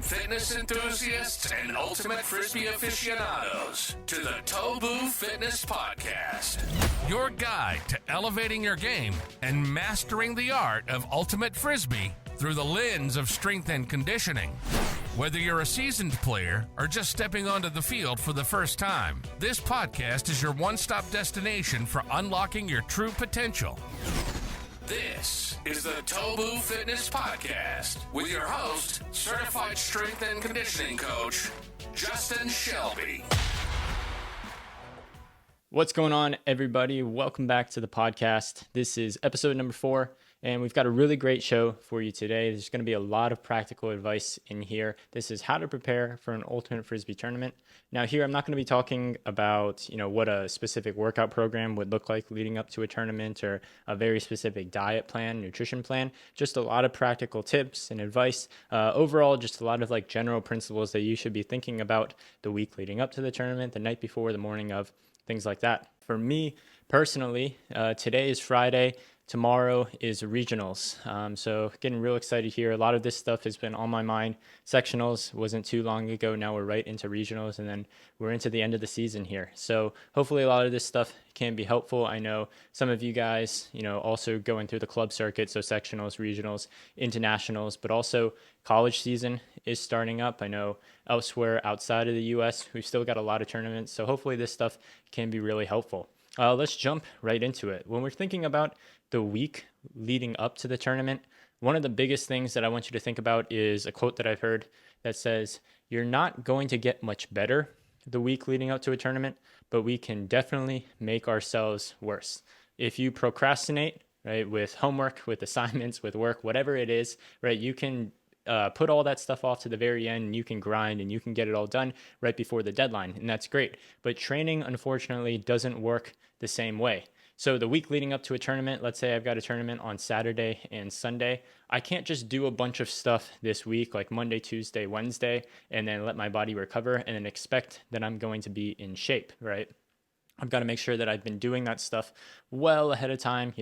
fitness enthusiasts and ultimate Frisbee aficionados to the TOBU Fitness Podcast. Your guide to elevating your game and mastering the art of ultimate Frisbee through the lens of strength and conditioning. Whether you're a seasoned player or just stepping onto the field for the first time, this podcast is your one-stop destination for unlocking your true potential. This is the TOBU Fitness Podcast with your host, certified strength and conditioning coach, Justin Shelby. What's going on, everybody? Welcome back to the podcast. This is episode number 4, and we've got a really great show for you today. There's going to be a lot of practical advice in here. This is how to prepare for an ultimate Frisbee tournament. Now here, I'm not going to be talking about, what a specific workout program would look like leading up to a tournament or a very specific diet plan, nutrition plan, just a lot of practical tips and advice. Overall, just a lot of general principles that you should be thinking about the week leading up to the tournament, the night before, the morning of, things like that. For me personally, today is Friday. Tomorrow is regionals. So getting real excited here. A lot of this stuff has been on my mind. Sectionals wasn't too long ago. Now we're right into regionals, and then we're into the end of the season here. So hopefully a lot of this stuff can be helpful. I know some of you guys, also going through the club circuit. So sectionals, regionals, internationals, but also college season is starting up. I know elsewhere outside of the US, we've still got a lot of tournaments. So hopefully this stuff can be really helpful. Let's jump right into it. When we're thinking about the week leading up to the tournament, one of the biggest things that I want you to think about is a quote that I've heard that says, "You're not going to get much better the week leading up to a tournament, but we can definitely make ourselves worse." If you procrastinate, right, with homework, with assignments, with work, whatever it is, right, you can put all that stuff off to the very end, and you can grind and you can get it all done right before the deadline, and that's great. But training, unfortunately, doesn't work the same way. So the week leading up to a tournament, let's say I've got a tournament on Saturday and Sunday, I can't just do a bunch of stuff this week, like Monday, Tuesday, Wednesday, and then let my body recover and then expect that I'm going to be in shape, right? I've got to make sure that I've been doing that stuff well ahead of time,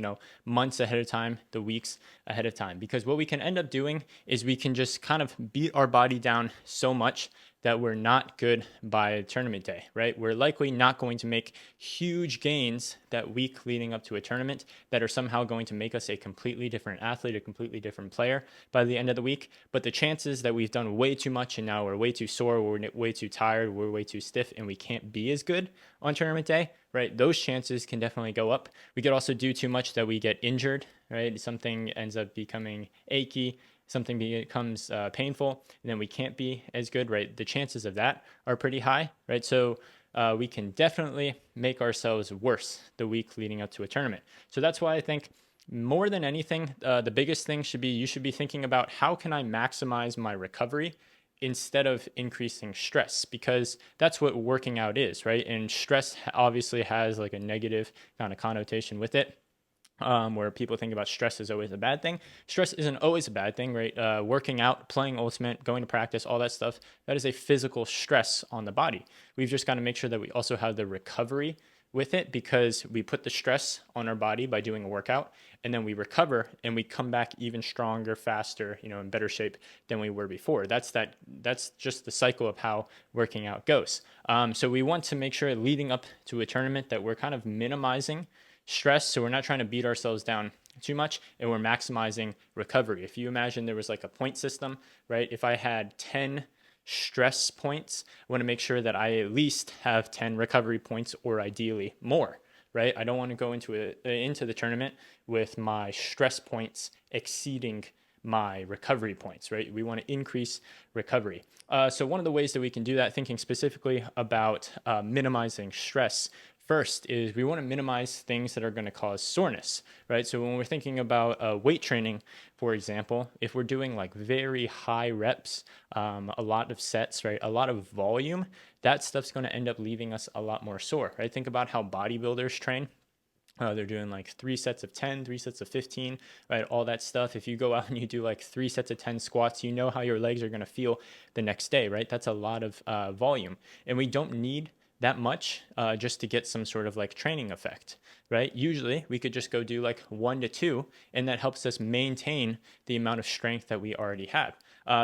months ahead of time, the weeks ahead of time. Because what we can end up doing is we can just kind of beat our body down so much that we're not good by tournament day, right? We're likely not going to make huge gains that week leading up to a tournament that are somehow going to make us a completely different athlete, a completely different player by the end of the week. But the chances that we've done way too much and now we're way too sore, we're way too tired, we're way too stiff, and we can't be as good on tournament day, right? Those chances can definitely go up. We could also do too much that we get injured, right? Something ends up becoming achy, something becomes painful, and then we can't be as good, right? The chances of that are pretty high, right? So we can definitely make ourselves worse the week leading up to a tournament. So that's why I think more than anything, the biggest thing should be, you should be thinking about how can I maximize my recovery instead of increasing stress, because that's what working out is, right? And stress obviously has like a negative kind of connotation with it. Where people think about stress is always a bad thing. Stress isn't always a bad thing, right? Working out, playing ultimate, going to practice, all that stuff, that is a physical stress on the body. We've just got to make sure that we also have the recovery with it, because we put the stress on our body by doing a workout, and then we recover and we come back even stronger, faster, in better shape than we were before. That's just the cycle of how working out goes. So we want to make sure leading up to a tournament that we're kind of minimizing stress, so we're not trying to beat ourselves down too much, and we're maximizing recovery. If you imagine there was like a point system, right? If I had 10 stress points, I want to make sure that I at least have 10 recovery points, or ideally more, right? I don't want to go into the tournament with my stress points exceeding my recovery points, right? We want to increase recovery. So one of the ways that we can do that, thinking specifically about minimizing stress, first is we want to minimize things that are going to cause soreness, right? So when we're thinking about weight training, for example, if we're doing like very high reps, a lot of sets, right? A lot of volume, that stuff's going to end up leaving us a lot more sore, right? Think about how bodybuilders train. They're doing like 3 sets of 10, 3 sets of 15, right? All that stuff. If you go out and you do like 3 sets of 10 squats, you know how your legs are going to feel the next day, right? That's a lot of volume. And we don't need that much just to get some sort of like training effect, right? Usually we could just go do like 1 to 2, and that helps us maintain the amount of strength that we already have.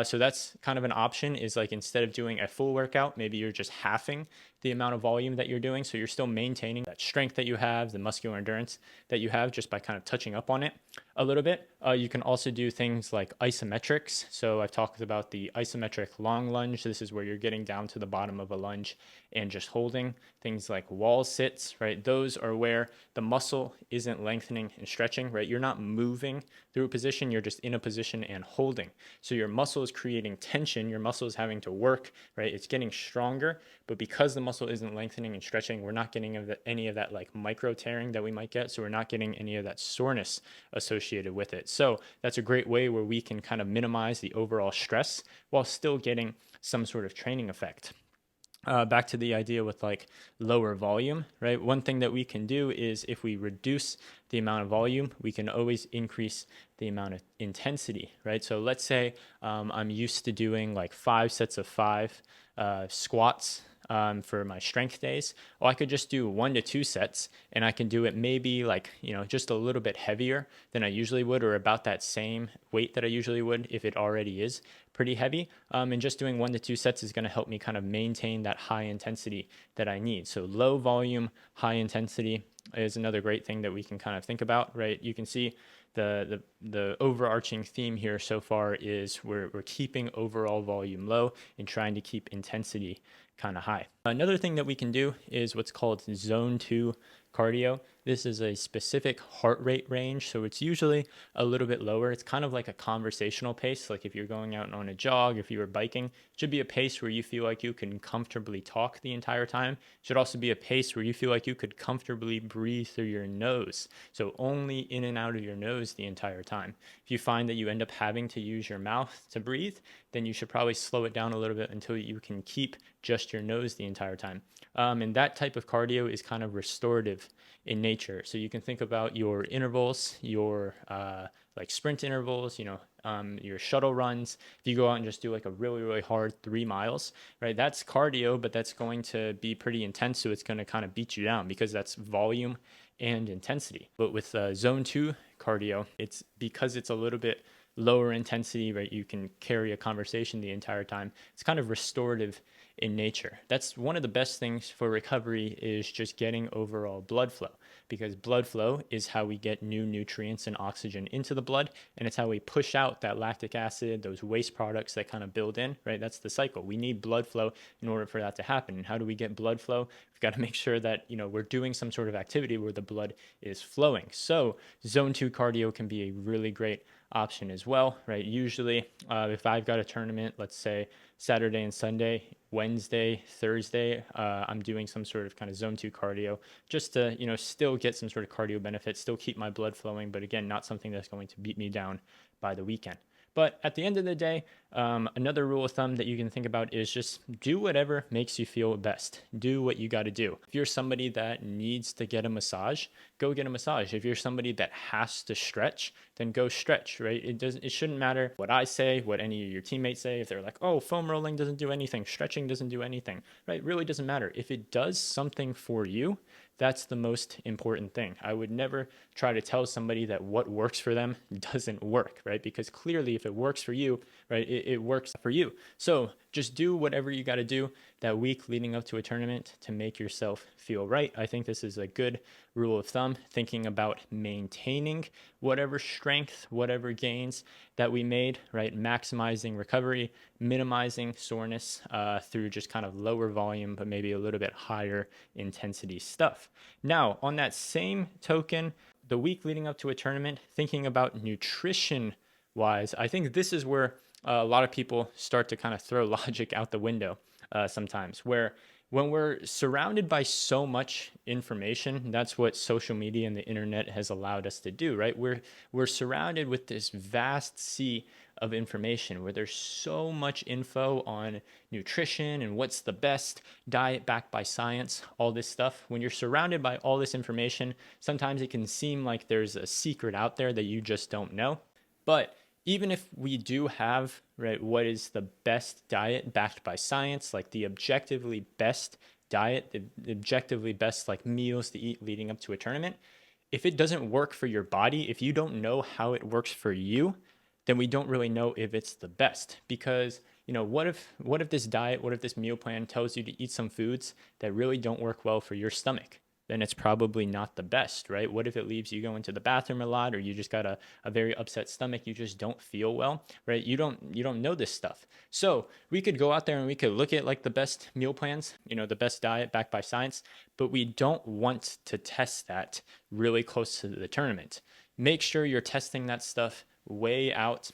So that's kind of an option, is like instead of doing a full workout, maybe you're just halving the amount of volume that you're doing. So you're still maintaining that strength that you have, the muscular endurance that you have, just by kind of touching up on it a little bit. You can also do things like isometrics. So I've talked about the isometric long lunge. This is where you're getting down to the bottom of a lunge and just holding. Things like wall sits, right? Those are where the muscle isn't lengthening and stretching, right? You're not moving through a position, you're just in a position and holding. So your muscle is creating tension, your muscle is having to work, right? It's getting stronger, but because the muscle isn't lengthening and stretching, we're not getting any of that like micro tearing that we might get. So we're not getting any of that soreness associated with it. So that's a great way where we can kind of minimize the overall stress while still getting some sort of training effect. Back to the idea with like lower volume, right? One thing that we can do is, if we reduce the amount of volume, we can always increase the amount of intensity, right? So let's say I'm used to doing like 5 sets of 5 squats for my strength days. Well, I could just do 1 to 2 sets, and I can do it maybe like, just a little bit heavier than I usually would, or about that same weight that I usually would if it already is pretty heavy. And just doing 1 to 2 sets is going to help me kind of maintain that high intensity that I need. So low volume, high intensity is another great thing that we can kind of think about, right? You can see the overarching theme here so far is we're keeping overall volume low and trying to keep intensity kind of high. Another thing that we can do is what's called zone 2 cardio. This is a specific heart rate range, so it's usually a little bit lower. It's kind of like a conversational pace. Like if you're going out on a jog, if you were biking, it should be a pace where you feel like you can comfortably talk the entire time. It should also be a pace where you feel like you could comfortably breathe through your nose. So only in and out of your nose the entire time. If you find that you end up having to use your mouth to breathe, then you should probably slow it down a little bit until you can keep just your nose the entire time. And that type of cardio is kind of restorative in nature. So you can think about your intervals, your like sprint intervals, your shuttle runs. If you go out and just do like a really, really hard 3 miles, right? That's cardio, but that's going to be pretty intense. So it's going to kind of beat you down because that's volume and intensity. But with zone 2 cardio, it's because it's a little bit lower intensity, right? You can carry a conversation the entire time. It's kind of restorative in nature. That's one of the best things for recovery, is just getting overall blood flow, because blood flow is how we get new nutrients and oxygen into the blood, and it's how we push out that lactic acid, those waste products that kind of build in, right? That's the cycle. We need blood flow in order for that to happen. And how do we get blood flow? We've got to make sure that, we're doing some sort of activity where the blood is flowing. So zone 2 cardio can be a really great option as well, right? Usually, if I've got a tournament, let's say Saturday and Sunday, Wednesday, Thursday, I'm doing some sort of kind of zone 2 cardio just to, still get some sort of cardio benefit, still keep my blood flowing, but again, not something that's going to beat me down by the weekend. But at the end of the day, another rule of thumb that you can think about is just do whatever makes you feel best. Do what you got to do. If you're somebody that needs to get a massage, go get a massage. If you're somebody that has to stretch, then go stretch, right? It shouldn't matter what I say, what any of your teammates say. If they're like, oh, foam rolling doesn't do anything, stretching doesn't do anything, right? It really doesn't matter. If it does something for you, that's the most important thing. I would never try to tell somebody that what works for them doesn't work, right? Because clearly if it works for you, right, it works for you. So just do whatever you got to do that week leading up to a tournament to make yourself feel right. I think this is a good rule of thumb, thinking about maintaining whatever strength, whatever gains that we made, right? Maximizing recovery, minimizing soreness through just kind of lower volume, but maybe a little bit higher intensity stuff. Now, on that same token, the week leading up to a tournament, thinking about nutrition wise, I think this is where a lot of people start to kind of throw logic out the window sometimes, where when we're surrounded by so much information, that's what social media and the internet has allowed us to do, right? We're surrounded with this vast sea of information where there's so much info on nutrition and what's the best diet backed by science, all this stuff. When you're surrounded by all this information, sometimes it can seem like there's a secret out there that you just don't know. But even if we do have, right, what is the best diet backed by science, like the objectively best diet, the objectively best like meals to eat leading up to a tournament, if it doesn't work for your body, if you don't know how it works for you, then we don't really know if it's the best. Because what if this diet, what if this meal plan tells you to eat some foods that really don't work well for your stomach? Then it's probably not the best, right? What if it leaves you going to the bathroom a lot, or you just got a very upset stomach, you just don't feel well, right? You don't know this stuff. So we could go out there and we could look at like the best meal plans, the best diet backed by science, but we don't want to test that really close to the tournament. Make sure you're testing that stuff way out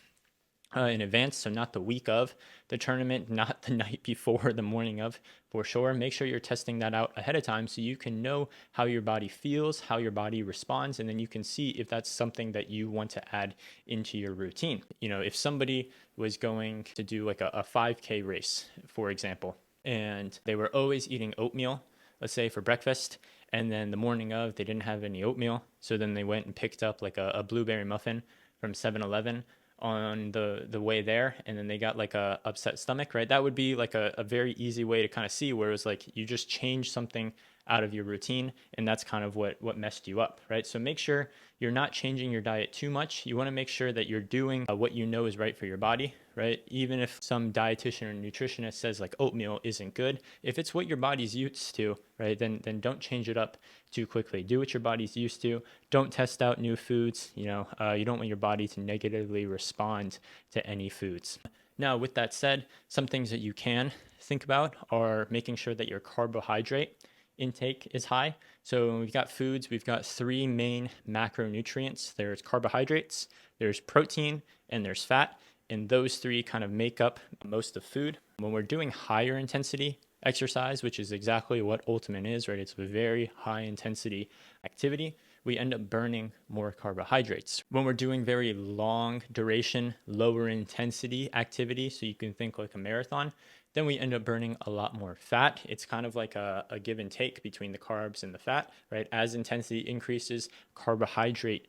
in advance, so not the week of the tournament, not the night before or the morning of, for sure. Make sure you're testing that out ahead of time so you can know how your body feels, how your body responds, and then you can see if that's something that you want to add into your routine. If somebody was going to do like a 5K race, for example, and they were always eating oatmeal, let's say for breakfast, and then the morning of they didn't have any oatmeal, so then they went and picked up like a blueberry muffin from 7-Eleven on the way there, and then they got like a upset stomach, right? That would be like a very easy way to kind of see where it was like you just changed something out of your routine, and that's kind of what messed you up, right? So make sure you're not changing your diet too much. You want to make sure that you're doing what you know is right for your body, right? Even if some dietitian or nutritionist says like oatmeal isn't good, if it's what your body's used to, right, then don't change it up too quickly. Do what your body's used to. Don't test out new foods. You don't want your body to negatively respond to any foods. Now, with that said, some things that you can think about are making sure that your carbohydrate intake is high. So when we've got foods, we've got three main macronutrients. There's carbohydrates, there's protein, and there's fat. And those three kind of make up most of food. When we're doing higher intensity exercise, which is exactly what Ultimate is, right? It's a very high intensity activity. We end up burning more carbohydrates. When we're doing very long duration, lower intensity activity, so you can think like a marathon, then we end up burning a lot more fat. It's kind of like a give and take between the carbs and the fat, right? As intensity increases, carbohydrate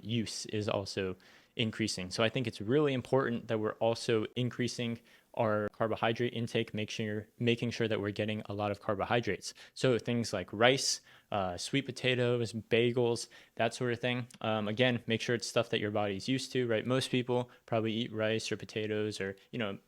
use is also increasing. So I think it's really important that we're also increasing our carbohydrate intake, making sure that we're getting a lot of carbohydrates. So things like rice, sweet potatoes, bagels, that sort of thing. Again, make sure it's stuff that your body's used to, right? Most people probably eat rice or potatoes or,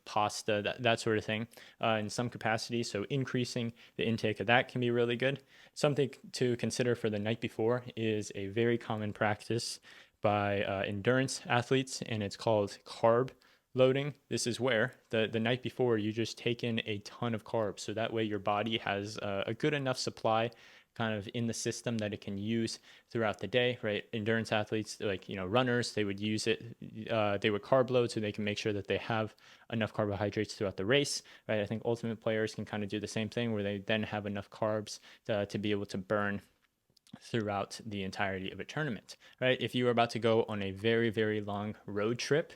pasta, that sort of thing in some capacity. So increasing the intake of that can be really good. Something to consider for the night before is a very common practice by endurance athletes, and it's called carb loading. This is where the night before you just take in a ton of carbs, so that way your body has a good enough supply kind of in the system that it can use throughout the day, right? Endurance athletes, like runners, they would use it, they would carb load so they can make sure that they have enough carbohydrates throughout the race, right? I think ultimate players can kind of do the same thing where they then have enough carbs to be able to burn throughout the entirety of a tournament, right? If you are about to go on a very, very long road trip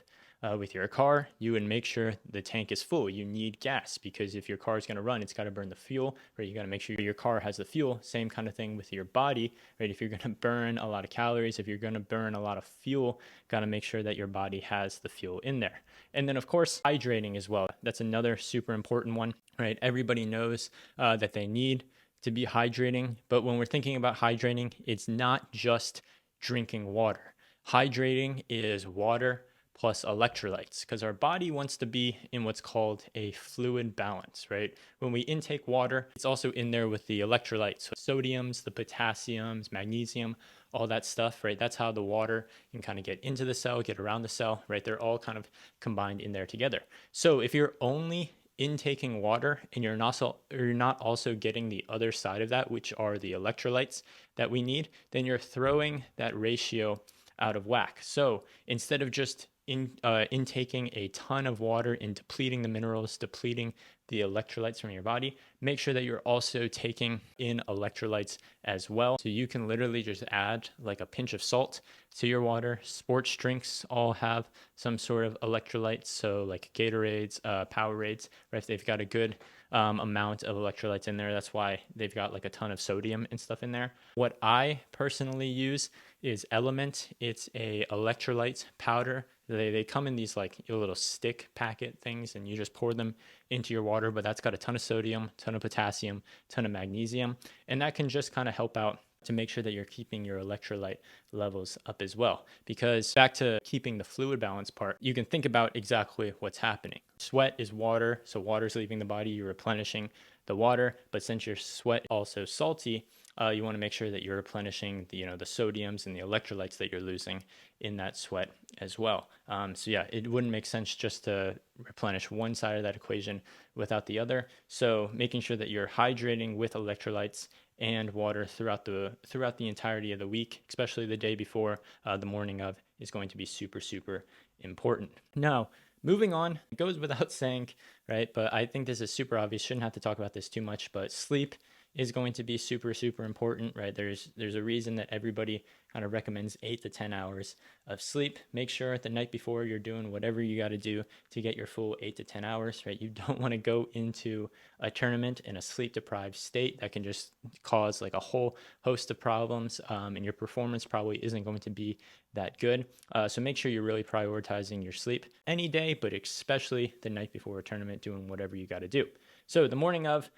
with your car, you would make sure the tank is full. You need gas because if your car is going to run, it's got to burn the fuel, right? You got to make sure your car has the fuel. Same kind of thing with your body, right? If you're going to burn a lot of calories, if you're going to burn a lot of fuel, got to make sure that your body has the fuel in there. And then, of course, hydrating as well. That's another super important one, right? Everybody knows that they need to be hydrating, but when we're thinking about hydrating, it's not just drinking water. Hydrating is water plus electrolytes, because our body wants to be in what's called a fluid balance, right? When we intake water, it's also in there with the electrolytes, so sodiums, the potassiums, magnesium, all that stuff, right? That's how the water can kind of get into the cell, get around the cell, right? They're all kind of combined in there together. So if you're only intaking water and you're not also getting the other side of that, which are the electrolytes that we need, then you're throwing that ratio out of whack. So instead of just intaking a ton of water and depleting the minerals, depleting the electrolytes from your body, make sure that you're also taking in electrolytes as well. So you can literally just add like a pinch of salt to your water. Sports drinks all have some sort of electrolytes, so like Gatorades, Powerades, right? If they've got a good amount of electrolytes in there, that's why they've got like a ton of sodium and stuff in there. What I personally use is Element. It's a electrolytes powder They come in these like little stick packet things, and you just pour them into your water, but that's got a ton of sodium, ton of potassium, ton of magnesium, and that can just kind of help out to make sure that you're keeping your electrolyte levels up as well. Because back to keeping the fluid balance part, you can think about exactly what's happening. Sweat is water, so water's leaving the body, you're replenishing the water, but since your sweat is also salty, you want to make sure that you're replenishing the sodiums and the electrolytes that you're losing in that sweat as well. So yeah, it wouldn't make sense just to replenish one side of that equation without the other. So making sure that you're hydrating with electrolytes and water throughout the entirety of the week, especially the day before, the morning of, is going to be super, super important. Now, moving on, it goes without saying, right? But I think this is super obvious. Shouldn't have to talk about this too much, but sleep is going to be super, super important, right? There's a reason that everybody kind of recommends 8 to 10 hours of sleep. Make sure the night before you're doing whatever you got to do to get your full 8 to 10 hours, right? You don't want to go into a tournament in a sleep deprived state. That can just cause like a whole host of problems, and your performance probably isn't going to be that good. So make sure you're really prioritizing your sleep any day, but especially the night before a tournament, doing whatever you got to do. So the morning of,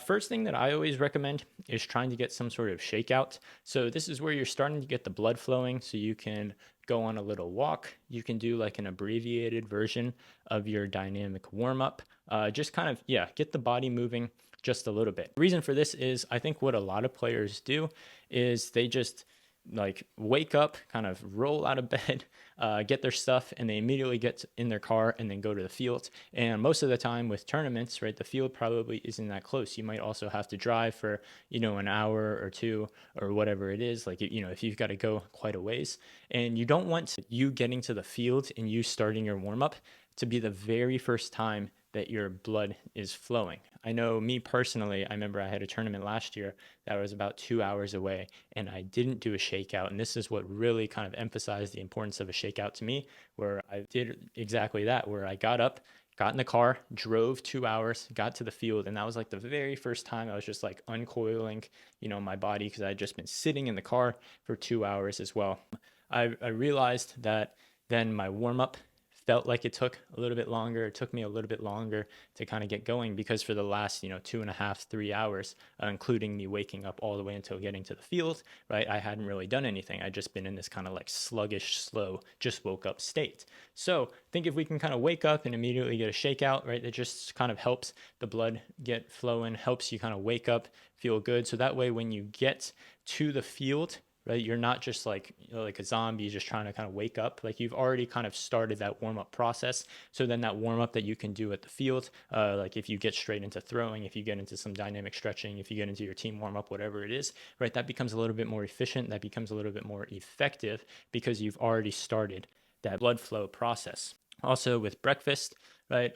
first thing that I always recommend is trying to get some sort of shakeout. So this is where you're starting to get the blood flowing, so you can go on a little walk. You can do like an abbreviated version of your dynamic warm-up. Just kind of, get the body moving just a little bit. The reason for this is I think what a lot of players do is they just like wake up, kind of roll out of bed, get their stuff, and they immediately get in their car and then go to the field. And most of the time with tournaments, right, the field probably isn't that close. You might also have to drive for, an hour or two or whatever it is. Like, if you've got to go quite a ways, and you don't want you getting to the field and you starting your warm up to be the very first time that your blood is flowing. I know me personally, I remember I had a tournament last year that was about 2 hours away, and I didn't do a shakeout. And this is what really kind of emphasized the importance of a shakeout to me, where I did exactly that, where I got up, got in the car, drove 2 hours, got to the field. And that was like the very first time I was just like uncoiling, my body, because I had just been sitting in the car for 2 hours as well. I realized that then my warm up felt like it took a little bit longer. It took me a little bit longer to kind of get going, because for the last, 2.5, 3 hours, including me waking up all the way until getting to the field, right, I hadn't really done anything. I'd just been in this kind of like sluggish, slow, just woke up state. So I think if we can kind of wake up and immediately get a shakeout, right, it just kind of helps the blood get flowing, helps you kind of wake up, feel good. So that way, when you get to the field, right, you're not just like like a zombie just trying to kind of wake up. Like, you've already kind of started that warm-up process. So then that warm-up that you can do at the field, like if you get straight into throwing, if you get into some dynamic stretching, if you get into your team warm-up, whatever it is, right, that becomes a little bit more efficient. That becomes a little bit more effective, because you've already started that blood flow process. Also with breakfast, right,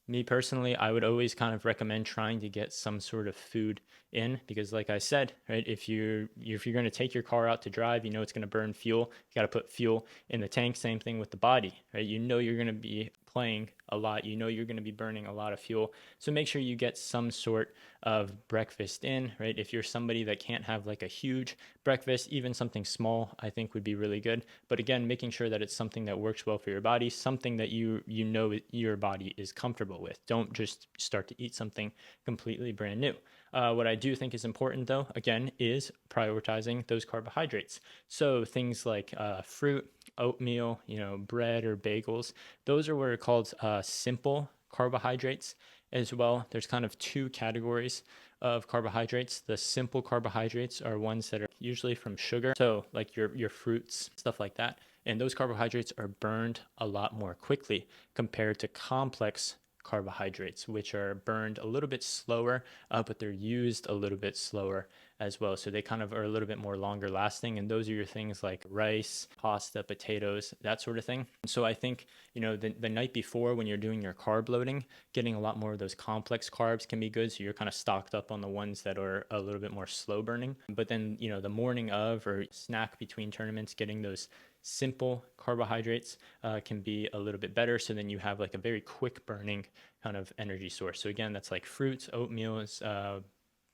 me personally, I would always kind of recommend trying to get some sort of food in, because like I said, right, if you're going to take your car out to drive, it's going to burn fuel. You got to put fuel in the tank. Same thing with the body, right? You're going to be playing a lot. You're going to be burning a lot of fuel. So make sure you get some sort of breakfast in, right? If you're somebody that can't have like a huge breakfast, even something small, I think would be really good. But again, making sure that it's something that works well for your body, something that your body is comfortable with. Don't just start to eat something completely brand new. What I do think is important, though, again, is prioritizing those carbohydrates. So things like fruit, oatmeal, bread or bagels, those are what are called simple carbohydrates as well. There's kind of two categories of carbohydrates. The simple carbohydrates are ones that are usually from sugar, so like your fruits, stuff like that. And those carbohydrates are burned a lot more quickly compared to complex carbohydrates, which are burned a little bit slower, but they're used a little bit slower as well. So they kind of are a little bit more longer lasting. And those are your things like rice, pasta, potatoes, that sort of thing. So I think, the night before, when you're doing your carb loading, getting a lot more of those complex carbs can be good. So you're kind of stocked up on the ones that are a little bit more slow burning. But then, the morning of or snack between tournaments, getting those simple carbohydrates can be a little bit better. So then you have like a very quick burning kind of energy source. So again, that's like fruits, oatmeals,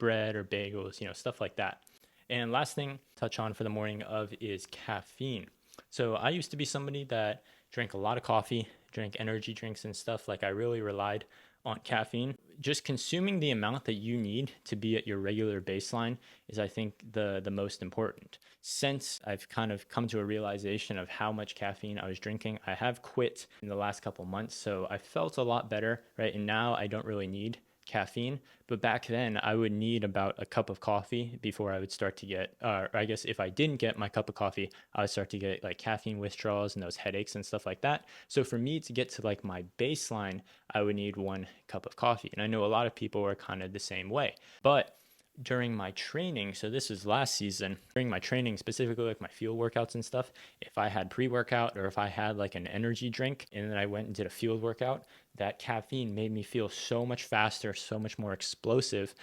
bread or bagels, stuff like that. And last thing touch on for the morning of is caffeine. So I used to be somebody that drank a lot of coffee, drank energy drinks and stuff. Like I really relied on caffeine. Just consuming the amount that you need to be at your regular baseline is, I think, the most important. Since I've kind of come to a realization of how much caffeine I was drinking, I have quit in the last couple months, so I felt a lot better, right? And now I don't really need caffeine, but back then I would need about a cup of coffee before I would start to get, I guess if I didn't get my cup of coffee, I would start to get like caffeine withdrawals and those headaches and stuff like that. So for me to get to like my baseline, I would need 1 cup of coffee. And I know a lot of people are kind of the same way, but during my training, so this is last season, during my training, specifically like my field workouts and stuff, if I had pre-workout or if I had like an energy drink and then I went and did a field workout, that caffeine made me feel so much faster, so much more explosive.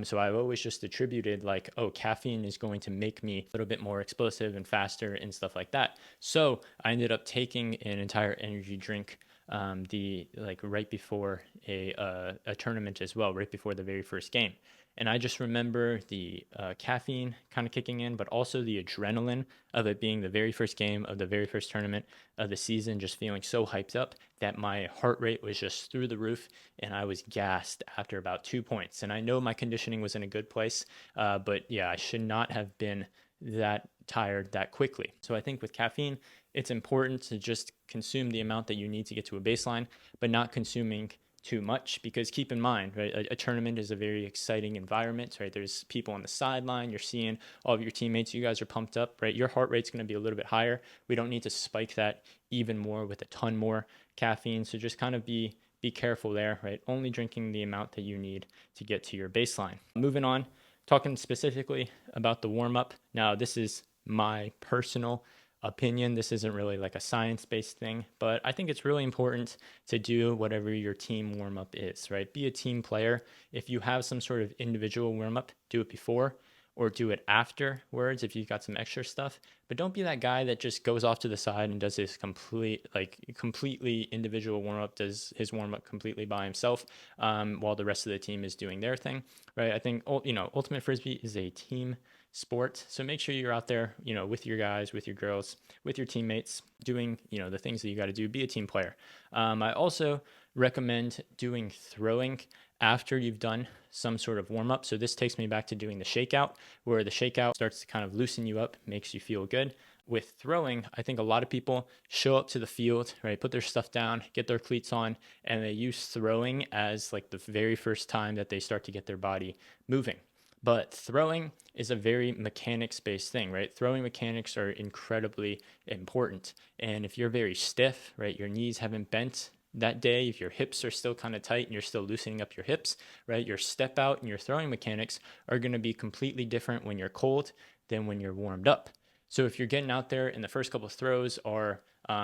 So I've always just attributed like, oh, caffeine is going to make me a little bit more explosive and faster and stuff like that. So I ended up taking an entire energy drink right before a tournament as well, right before the very first game. And I just remember the caffeine kind of kicking in, but also the adrenaline of it being the very first game of the very first tournament of the season, just feeling so hyped up that my heart rate was just through the roof and I was gassed after about 2 points. And I know my conditioning was in a good place, but yeah, I should not have been that tired that quickly. So I think with caffeine, it's important to just consume the amount that you need to get to a baseline, but not consuming too much, because keep in mind, right, a tournament is a very exciting environment, right? There's people on the sideline, you're seeing all of your teammates, you guys are pumped up, right? Your heart rate's going to be a little bit higher. We don't need to spike that even more with a ton more caffeine. So just kind of be careful there, right? Only drinking the amount that you need to get to your baseline. Moving on, talking specifically about the warm-up. Now, this is my personal opinion. This isn't really like a science-based thing, but I think it's really important to do whatever your team warm-up is, right? Be a team player. If you have some sort of individual warm-up, do it before or do it afterwards if you've got some extra stuff. But don't be that guy that just goes off to the side and does his completely individual warm-up, does his warm-up completely by himself, while the rest of the team is doing their thing, right? I think, Ultimate Frisbee is a team sport. So make sure you're out there, with your guys, with your girls, with your teammates, doing, the things that you got to do. Be a team player. I also recommend doing throwing after you've done some sort of warm up. So this takes me back to doing the shakeout, where the shakeout starts to kind of loosen you up, makes you feel good. With throwing, I think a lot of people show up to the field, right, put their stuff down, get their cleats on, and they use throwing as like the very first time that they start to get their body moving. But throwing is a very mechanics-based thing, right? Throwing mechanics are incredibly important. And if you're very stiff, right, your knees haven't bent that day, if your hips are still kind of tight and you're still loosening up your hips, right, your step out and your throwing mechanics are going to be completely different when you're cold than when you're warmed up. So if you're getting out there and the first couple of throws are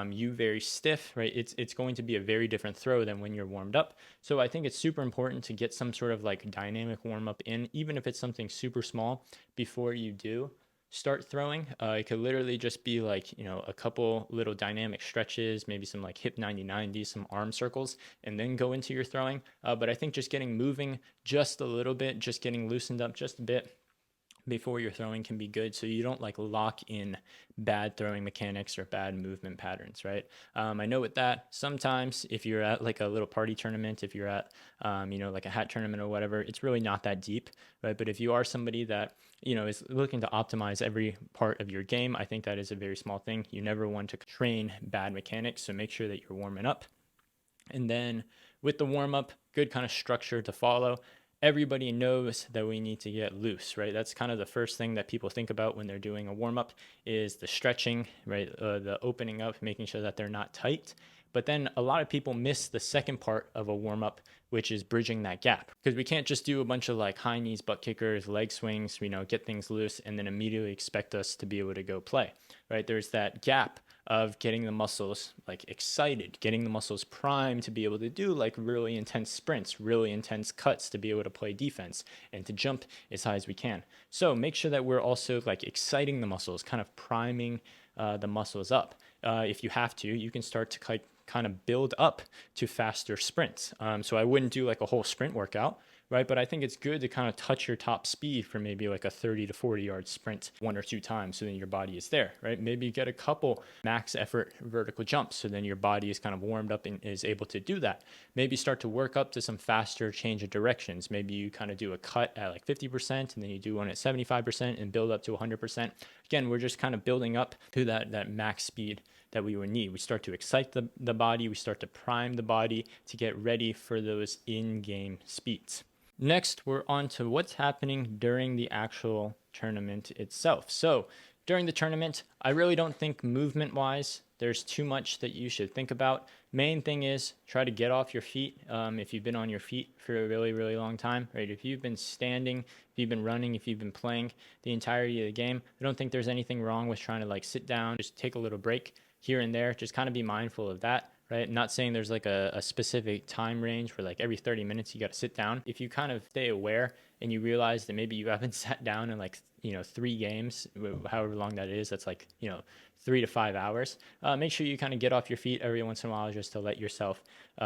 you very stiff, right, it's going to be a very different throw than when you're warmed up. So I think it's super important to get some sort of like dynamic warm up in, even if it's something super small, before you do start throwing. It could literally just be like, a couple little dynamic stretches, maybe some like hip 90-90, some arm circles, and then go into your throwing. But I think just getting moving just a little bit, just getting loosened up just a bit before your throwing can be good, so you don't like lock in bad throwing mechanics or bad movement patterns, right? I know with that, sometimes if you're at like a little party tournament, if you're at, like a hat tournament or whatever, it's really not that deep, right? But if you are somebody that, is looking to optimize every part of your game, I think that is a very small thing. You never want to train bad mechanics, so make sure that you're warming up. And then with the warm up, good kind of structure to follow. Everybody knows that we need to get loose, right? That's kind of the first thing that people think about when they're doing a warm-up is the stretching, right? The opening up, making sure that they're not tight. But then a lot of people miss the second part of a warm-up, which is bridging that gap. Because we can't just do a bunch of like high knees, butt kickers, leg swings, get things loose, and then immediately expect us to be able to go play, right? There's that gap of getting the muscles like excited, getting the muscles primed to be able to do like really intense sprints, really intense cuts to be able to play defense and to jump as high as we can. So make sure that we're also like exciting the muscles, kind of priming the muscles up. If you have to, you can start to kind of build up to faster sprints. So I wouldn't do like a whole sprint workout, right? But I think it's good to kind of touch your top speed for maybe like a 30 to 40 yard sprint 1 or 2 times. So then your body is there, right? Maybe get a couple max effort vertical jumps. So then your body is kind of warmed up and is able to do that. Maybe start to work up to some faster change of directions. Maybe you kind of do a cut at like 50% and then you do one at 75% and build up to 100%. Again, we're just kind of building up to that max speed that we would need. We start to excite the body. We start to prime the body to get ready for those in-game speeds. Next, we're on to what's happening during the actual tournament itself. So during the tournament, I really don't think movement-wise there's too much that you should think about. Main thing is try to get off your feet. If you've been on your feet for a really, really long time, right? If you've been standing, if you've been running, if you've been playing the entirety of the game, I don't think there's anything wrong with trying to like sit down, just take a little break here and there. Just kind of be mindful of that. Right? Not saying there's like a specific time range where like every 30 minutes you got to sit down. If you kind of stay aware and you realize that maybe you haven't sat down in like, 3 games, however long that is, that's like, 3 to 5 hours, make sure you kind of get off your feet every once in a while just to let yourself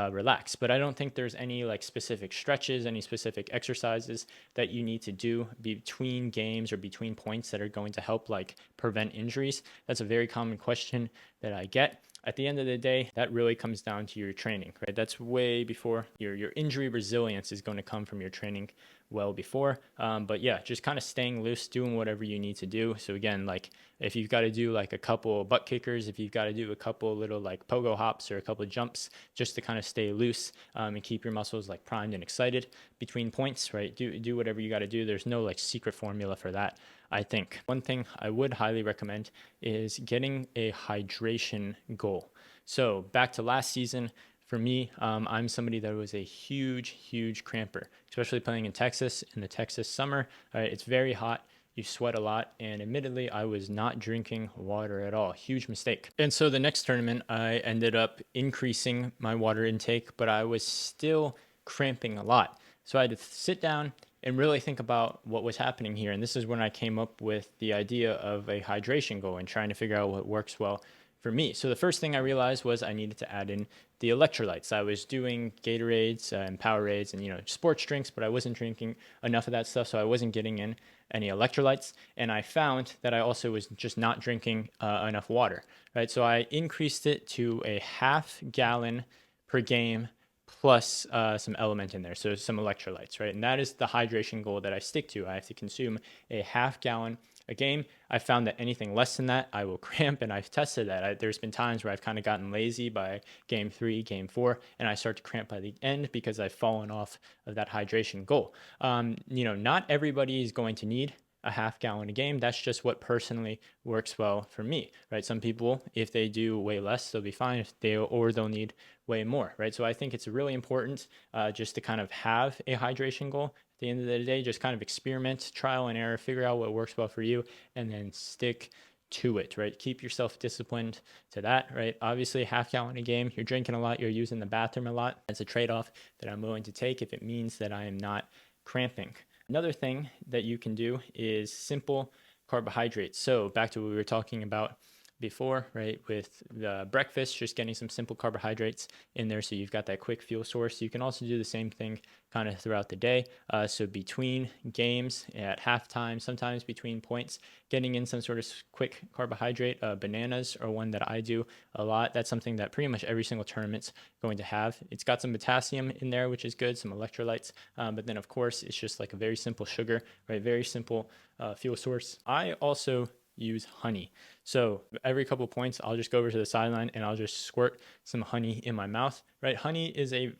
relax. But I don't think there's any like specific stretches, any specific exercises that you need to do between games or between points that are going to help like prevent injuries. That's a very common question that I get. At the end of the day, that really comes down to your training, right? That's way before your injury resilience is going to come from your training well before. But yeah, just kind of staying loose, doing whatever you need to do. So again, like if you've got to do like a couple butt kickers, if you've got to do a couple little like pogo hops or a couple jumps just to kind of stay loose and keep your muscles like primed and excited between points, right? Do whatever you got to do. There's no like secret formula for that. I think one thing I would highly recommend is getting a hydration goal. So back to last season, for me, I'm somebody that was a huge cramper, especially playing in Texas in the Texas summer. It's very hot. You sweat a lot. And admittedly, I was not drinking water at all. Huge mistake. And so the next tournament, I ended up increasing my water intake, but I was still cramping a lot. So I had to sit down and really think about what was happening here. And this is when I came up with the idea of a hydration goal and trying to figure out what works well for me. So the first thing I realized was I needed to add in the electrolytes. I was doing Gatorades and Powerades and, sports drinks, but I wasn't drinking enough of that stuff. So I wasn't getting in any electrolytes. And I found that I also was just not drinking enough water, right? So I increased it to a half gallon per game plus some element in there, so some electrolytes, right? And that is the hydration goal that I stick to. I have to consume a half gallon a game. I found that anything less than that, I will cramp, and I've tested that. There's been times where I've kind of gotten lazy by game 3, game 4, and I start to cramp by the end because I've fallen off of that hydration goal. Not everybody is going to need a half gallon a game. That's just what personally works well for me, right? Some people, if they do way less, they'll be fine. They'll need way more, right? So I think it's really important just to kind of have a hydration goal. At the end of the day, just kind of experiment, trial and error, figure out what works well for you, and then stick to it, right? Keep yourself disciplined to that, right? Obviously, half gallon a game, you're drinking a lot, you're using the bathroom a lot. That's a trade-off that I'm willing to take if it means that I am not cramping. Another thing that you can do is simple carbohydrates. So back to what we were talking about before, right? With the breakfast, just getting some simple carbohydrates in there so you've got that quick fuel source. You can also do the same thing kind of throughout the day. So between games, at halftime, sometimes between points, getting in some sort of quick carbohydrate. Bananas are one that I do a lot. That's something that pretty much every single tournament's going to have. It's got some potassium in there, which is good, some electrolytes. But then, of course, it's just like a very simple sugar, right? Very simple fuel source. I also use honey. So every couple of points, I'll just go over to the sideline and I'll just squirt some honey in my mouth, right? Honey is a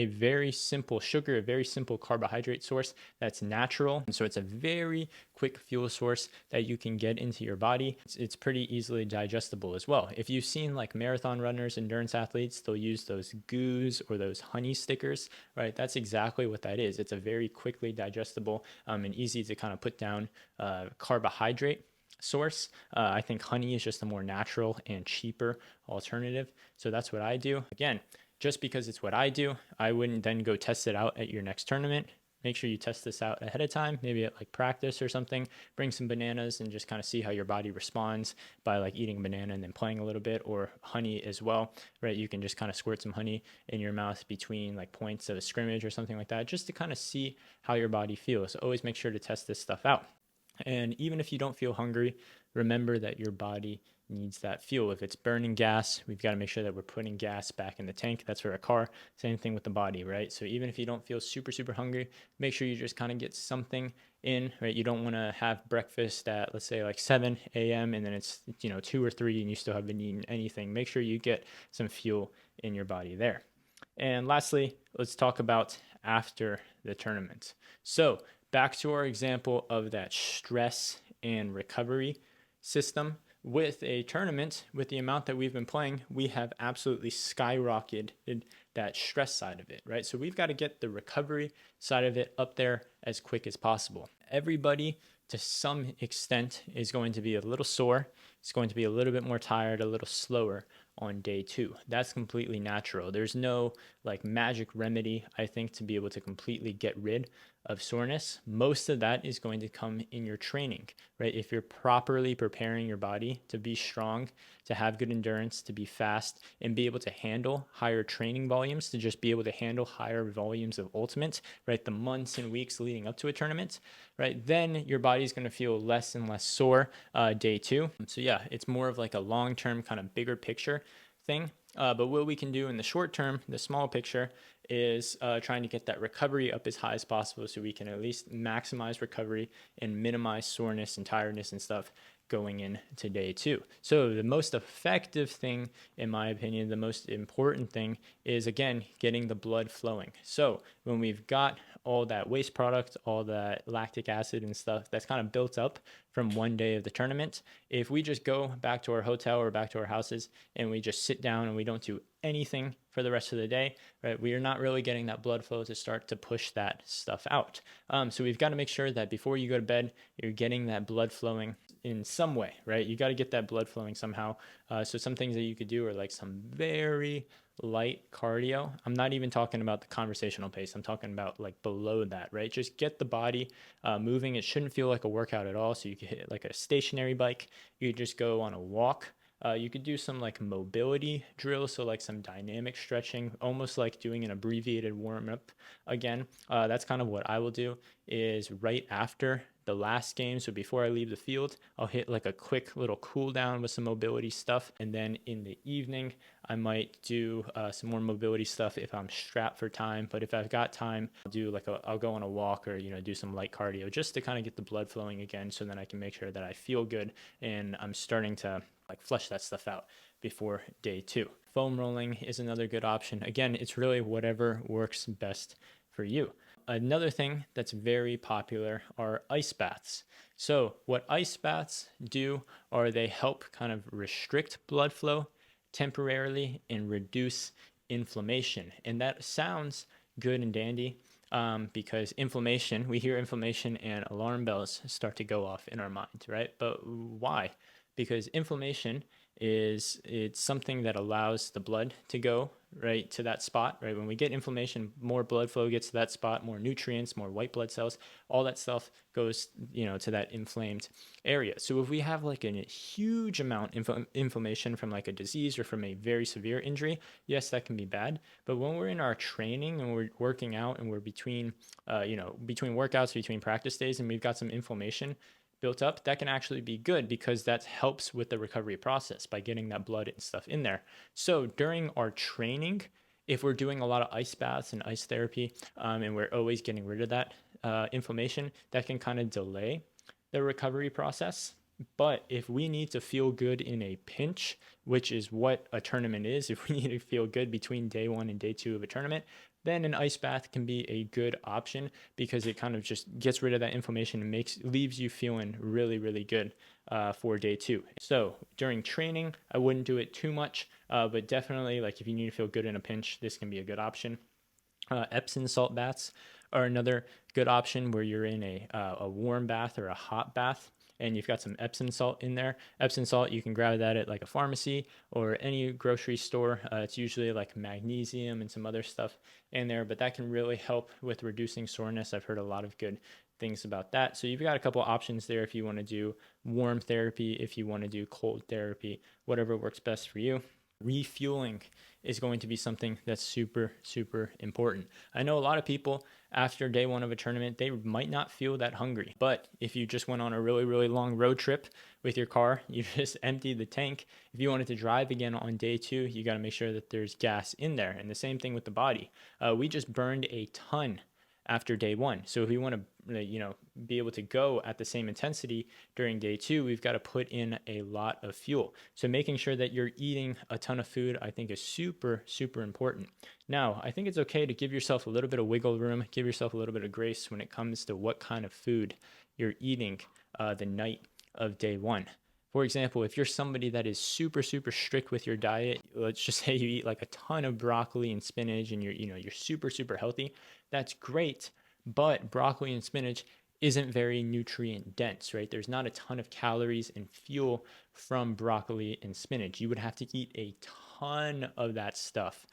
very simple sugar, a very simple carbohydrate source that's natural. And so it's a very quick fuel source that you can get into your body. It's pretty easily digestible as well. If you've seen like marathon runners, endurance athletes, they'll use those goos or those honey stickers, right? That's exactly what that is. It's a very quickly digestible and easy to kind of put down carbohydrate source. I think honey is just a more natural and cheaper alternative. So that's what I do. Again, just because it's what I do, I wouldn't then go test it out at your next tournament. make sure you test this out ahead of time, maybe at like practice or something. Bring some bananas and just kind of see how your body responds by like eating a banana and then playing a little bit, or honey as well, right? You can just kind of squirt some honey in your mouth between like points of a scrimmage or something like that, just to kind of see how your body feels. So always make sure to test this stuff out. And even if you don't feel hungry, remember that your body needs that fuel. If it's burning gas, we've got to make sure that we're putting gas back in the tank. That's for a car. Same thing with the body, right? So even if you don't feel super, super hungry, make sure you just kind of get something in, right? You don't want to have breakfast at, let's say, like 7 a.m. and then it's, 2 or 3 and you still haven't eaten anything. Make sure you get some fuel in your body there. And lastly, let's talk about after the tournament. So back to our example of that stress and recovery system. With a tournament, with the amount that we've been playing, we have absolutely skyrocketed that stress side of it, right? So we've got to get the recovery side of it up there as quick as possible. Everybody, to some extent, is going to be a little sore. It's going to be a little bit more tired, a little slower on day 2. That's completely natural. There's no like magic remedy, I think, to be able to completely get rid of soreness. Most of that is going to come in your training, right? If you're properly preparing your body to be strong, to have good endurance, to be fast, and be able to handle higher training volumes, to just be able to handle higher volumes of ultimate, right? The months and weeks leading up to a tournament, right? Then your body's going to feel less and less sore day 2. So yeah, it's more of like a long-term kind of bigger picture thing. But what we can do in the short term, the small picture, is trying to get that recovery up as high as possible so we can at least maximize recovery and minimize soreness and tiredness and stuff going into day 2. So the most effective thing, in my opinion, the most important thing is, again, getting the blood flowing. So when we've got all that waste product, all that lactic acid and stuff that's kind of built up from one day of the tournament, if we just go back to our hotel or back to our houses and we just sit down and we don't do anything for the rest of the day, right, we are not really getting that blood flow to start to push that stuff out. So we've got to make sure that before you go to bed, you're getting that blood flowing in some way, right? You got to get that blood flowing somehow. So some things that you could do are like some very light cardio. I'm not even talking about the conversational pace. I'm talking about like below that, right? Just get the body moving. It shouldn't feel like a workout at all. So you could hit like a stationary bike. You could just go on a walk. You could do some like mobility drills, so like some dynamic stretching, almost like doing an abbreviated warm-up again. That's kind of what I will do, is right after the last game, so before I leave the field, I'll hit like a quick little cool down with some mobility stuff. And then in the evening, I might do some more mobility stuff if I'm strapped for time. But if I've got time, I'll go on a walk or, do some light cardio just to kind of get the blood flowing again, so then I can make sure that I feel good and I'm starting to like flush that stuff out before day 2. Foam rolling is another good option. Again, it's really whatever works best for you. Another thing that's very popular are ice baths. So what ice baths do are they help kind of restrict blood flow temporarily and reduce inflammation. And that sounds good and dandy because inflammation, we hear inflammation and alarm bells start to go off in our mind, right? But why? Because inflammation it's something that allows the blood to go right to that spot, right? When we get inflammation, more blood flow gets to that spot, more nutrients, more white blood cells, all that stuff goes, to that inflamed area. So if we have like a huge amount of inflammation from like a disease or from a very severe injury, yes, that can be bad. But when we're in our training and we're working out and we're between workouts, between practice days, and we've got some inflammation built up, that can actually be good because that helps with the recovery process by getting that blood and stuff in there. So during our training, if we're doing a lot of ice baths and ice therapy, and we're always getting rid of that inflammation, that can kind of delay the recovery process. But if we need to feel good in a pinch, which is what a tournament is, if we need to feel good between day 1 and day 2 of a tournament, then an ice bath can be a good option because it kind of just gets rid of that inflammation and leaves you feeling really, really good for day 2. So during training, I wouldn't do it too much, but definitely like if you need to feel good in a pinch, this can be a good option. Epsom salt baths are another good option where you're in a warm bath or a hot bath. and you've got some Epsom salt in there. Epsom salt, you can grab that at like a pharmacy or any grocery store. It's usually like magnesium and some other stuff in there, but that can really help with reducing soreness. I've heard a lot of good things about that. So you've got a couple options there if you want to do warm therapy, if you want to do cold therapy, whatever works best for you. Refueling is going to be something that's super, super important. I know a lot of people after day one of a tournament, they might not feel that hungry. But if you just went on a really, really long road trip with your car, you just emptied the tank. If you wanted to drive again on day two, you got to make sure that there's gas in there. And the same thing with the body. We just burned a ton after day one. So if we want to, be able to go at the same intensity during day two, we've got to put in a lot of fuel. So making sure that you're eating a ton of food, I think is super, super important. Now, I think it's okay to give yourself a little bit of wiggle room, give yourself a little bit of grace when it comes to what kind of food you're eating the night of day one. For example, if you're somebody that is super, super strict with your diet, let's just say you eat like a ton of broccoli and spinach and you're super, super healthy, that's great. But broccoli and spinach isn't very nutrient dense, right? There's not a ton of calories and fuel from broccoli and spinach. You would have to eat a ton of that stuff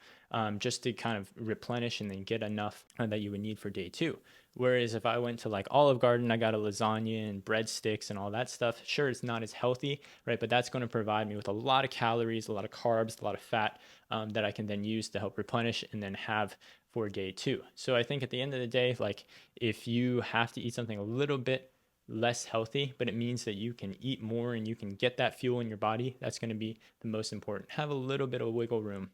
just to kind of replenish and then get enough that you would need for day two. Whereas if I went to like Olive Garden, I got a lasagna and breadsticks and all that stuff. Sure, it's not as healthy, right? But that's going to provide me with a lot of calories, a lot of carbs, a lot of fat that I can then use to help replenish and then have for day two. So I think at the end of the day, like if you have to eat something a little bit less healthy, but it means that you can eat more and you can get that fuel in your body, that's going to be the most important. Have a little bit of wiggle room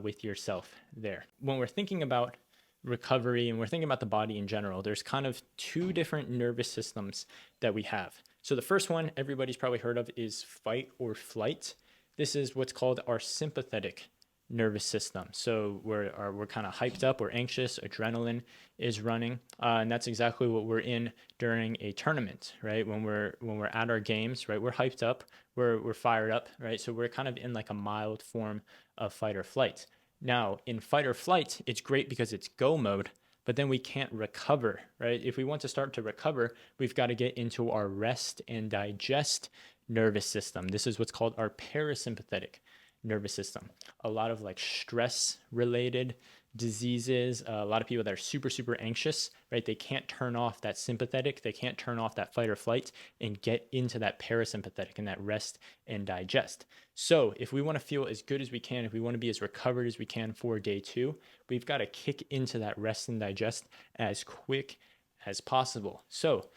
with yourself there. When we're thinking about recovery and we're thinking about the body in general, there's kind of two different nervous systems that we have. So the first one everybody's probably heard of is fight or flight. This is what's called our sympathetic nervous system. So we're kind of hyped up, we're anxious, adrenaline is running, and that's exactly what we're in during a tournament, right? When we're at our games, right? We're hyped up, we're fired up, right? So we're kind of in like a mild form of fight or flight. Now, in fight or flight, it's great because it's go mode, but then we can't recover, right? If we want to start to recover, we've got to get into our rest and digest nervous system. This is what's called our parasympathetic nervous system. A lot of like stress related diseases, a lot of people that are super, super anxious, right? They can't turn off that sympathetic, they can't turn off that fight or flight and get into that parasympathetic and that rest and digest. So if we want to feel as good as we can, if we want to be as recovered as we can for day two, we've got to kick into that rest and digest as quick as possible. So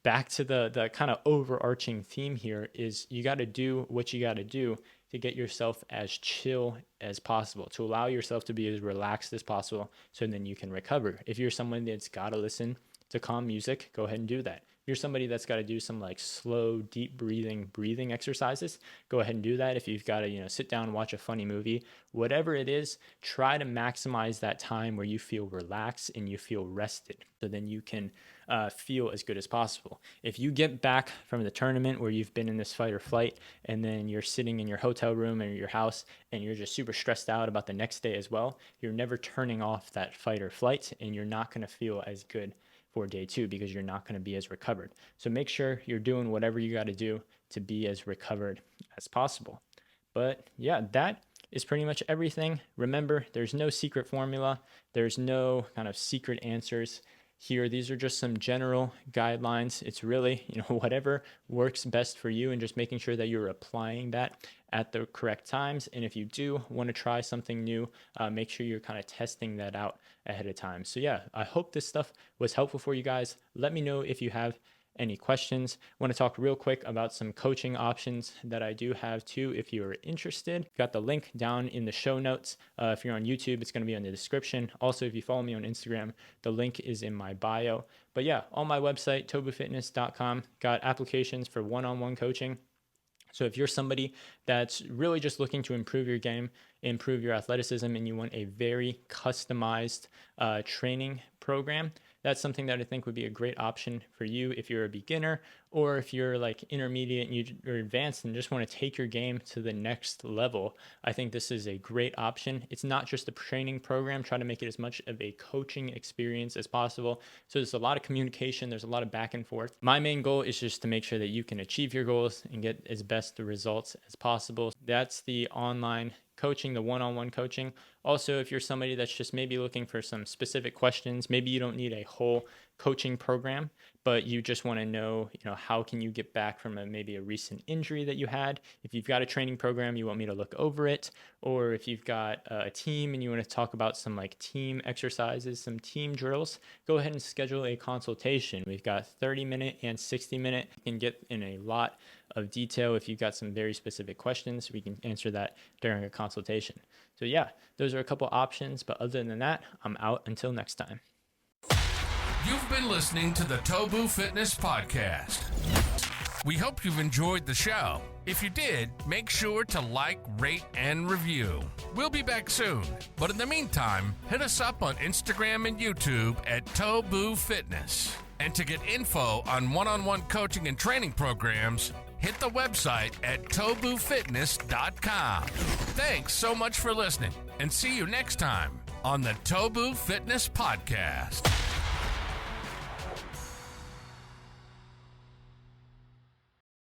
back to the kind of overarching theme here is you got to do what you got to do to get yourself as chill as possible, to allow yourself to be as relaxed as possible so then you can recover. If you're someone that's got to listen to calm music, go ahead and do that. If you're somebody that's got to do some like slow, deep breathing exercises, go ahead and do that. If you've got to, sit down and watch a funny movie, whatever it is, try to maximize that time where you feel relaxed and you feel rested. So then you can feel as good as possible. If you get back from the tournament where you've been in this fight or flight and then you're sitting in your hotel room or your house and you're just super stressed out about the next day as well, you're never turning off that fight or flight and you're not going to feel as good for day two because you're not going to be as recovered. So make sure you're doing whatever you got to do to be as recovered as possible. But yeah, that is pretty much everything. Remember, there's no secret formula. There's no kind of secret answers here. These are just some general guidelines. It's really, whatever works best for you and just making sure that you're applying that at the correct times. And if you do want to try something new, make sure you're kind of testing that out ahead of time. So yeah, I hope this stuff was helpful for you guys. Let me know if you have any questions. I want to talk real quick about some coaching options that I do have too if you're interested. Got the link down in the show notes. If you're on YouTube, it's going to be in the description. Also, if you follow me on Instagram, the link is in my bio. But yeah, on my website, tobufitness.com, got applications for one-on-one coaching. So if you're somebody that's really just looking to improve your game, improve your athleticism, and you want a very customized training program, that's something that I think would be a great option for you if you're a beginner, or if you're like intermediate and you're advanced and just want to take your game to the next level. I think this is a great option. It's not just a training program. Try to make it as much of a coaching experience as possible. So there's a lot of communication. There's a lot of back and forth. My main goal is just to make sure that you can achieve your goals and get as best the results as possible. That's the online coaching, the one-on-one coaching. Also, if you're somebody that's just maybe looking for some specific questions, maybe you don't need a whole coaching program, but you just want to know, how can you get back from maybe a recent injury that you had? If you've got a training program, you want me to look over it, or if you've got a team and you want to talk about some like team exercises, some team drills, go ahead and schedule a consultation. We've got 30-minute and 60-minute. You can get in a lot of detail. If you've got some very specific questions, we can answer that during a consultation. So yeah, those are a couple options, but other than that, I'm out until next time. You've been listening to the TOBU Fitness Podcast. We hope you've enjoyed the show. If you did, make sure to like, rate, and review. We'll be back soon, but in the meantime, hit us up on Instagram and YouTube at TOBU Fitness. And to get info on one-on-one coaching and training programs, hit the website at TOBUFitness.com. Thanks so much for listening, and see you next time on the TOBU Fitness Podcast.